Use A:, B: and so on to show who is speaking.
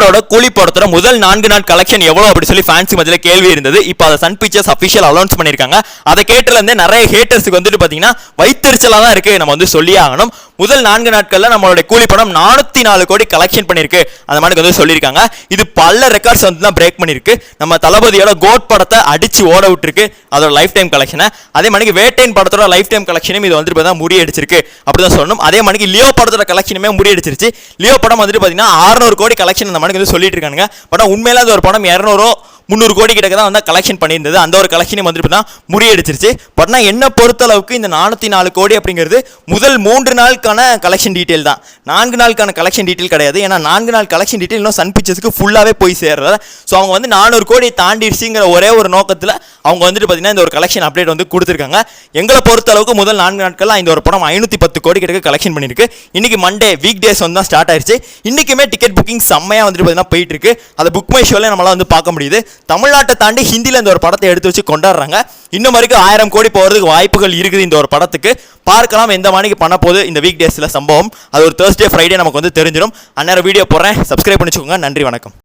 A: துல்கரோட கூலி படத்தோட முதல் 4 நாள் கலெக்ஷன் எவ்வளவு அப்படி சொல்லி ஃபேன்ஸ் மத்தியில கேள்வி இருந்தது. இப்போ அதை சன் பிக்சர்ஸ் அஃபிஷியல் அனௌன்ஸ் பண்ணிருக்காங்க. அதை கேட்டல இருந்தே நிறைய ஹேட்டர்ஸ்க்கு வந்துட்டு பாத்தீங்கன்னா வைத்தறிச்சலா தான் இருக்கு. நம்ம வந்து சொல்லி ஆகணும். முதல் 4 நாட்கள்ல நம்மளுடைய கூலி படம் 404 கோடி கலெக்ஷன் பண்ணிருக்கு. அந்த மாதிரி வந்து சொல்லியிருக்காங்க. இது பல ரெக்கார்ட்ஸ் வந்து தான் பிரேக் பண்ணிருக்கு. நம்ம தளபதியோட கோட் படத்தை அடிச்சு ஓட விட்டுருக்கு அதோட லைஃப் டைம் கலெக்ஷனை. அதே மாதிரி வேட்டைன் படத்தோட லைஃப் டைம் கலெக்ஷனும் இது வந்துட்டு பார்த்தா முறியடிச்சிருக்கு அப்படிதான் சொல்லணும். அதே மாதிரி லியோ படத்தோட கலெக்ஷனுமே முறியடிச்சிருச்சு. லியோ படம் வந்துட்டு பார்த்தீங்கன்னா 600 கோடி கலெக்ஷன் அந்த மாதிரி வந்து சொல்லிட்டு இருக்காங்க. பட் உண்மையில அது ஒரு படம் 200-300 கோடி கிட்ட தான் வந்து கலெக்ஷன் பண்ணியிருந்தது. அந்த ஒரு கலெக்ஷனையும் வந்துட்டு தான் முறியடிச்சிருச்சு. பட்னா என்ன பொறுத்தளவுக்கு இந்த 404 கோடி அப்படிங்கிறது முதல் 3 நாளுக்கான கலெக்ஷன் டீட்டெயில் தான். 4 நாளுக்கான கலெக்ஷன் டீட்டெயில் கிடையாது. ஏன்னா 4 நாள் கலெக்ஷன் டீட்டெயில் இன்னும் சன் பிக்சர்ஸ்க்கு ஃபுல்லாகவே போய் சேர்றத. ஸோ அவங்க வந்து 400 கோடி தாண்டிடுச்சுங்கிற ஒரே ஒரு நோக்கத்தில் அவங்க வந்துட்டு பார்த்தீங்கன்னா இந்த ஒரு கலெக்ஷன் அப்டேட் வந்து கொடுத்துருக்காங்க. எங்களை பொறுத்தளவுக்கு முதல் 4 நாட்களில் இந்த ஒரு படம் 510 கோடி கிட்ட கலெக்ஷன் பண்ணியிருக்கு. இன்னைக்கு மண்டே வீக் டேஸ் வந்து தான் ஸ்டார்ட் ஆயிடுச்சு. இன்னைக்குமே டிக்கெட் புக்கிங் செம்மையாக வந்துட்டு பார்த்தீங்கன்னா போயிட்டு இருக்கு. அதை புக் மை ஷோல நம்மளால வந்து பார்க்க முடியுது. தமிழ்நாட்டை தாண்டி ஹிந்தியில் இந்த ஒரு படத்தை எடுத்து வச்சு கொண்டாடுறாங்க. இன்னும் வரைக்கும் 1000 கோடி போகிறதுக்கு வாய்ப்புகள் இருக்குது இந்த ஒரு படத்துக்கு. பார்க்கலாம் எந்த மணிக்கு பண்ண போகுது இந்த வீக் டேஸில் சம்பவம். அது ஒரு Thursday Friday நமக்கு வந்து தெரிஞ்சிடும். அந்நேரம் வீடியோ போடுறேன். சப்ஸ்கிரைப் பண்ணிச்சுக்கோங்க. நன்றி, வணக்கம்.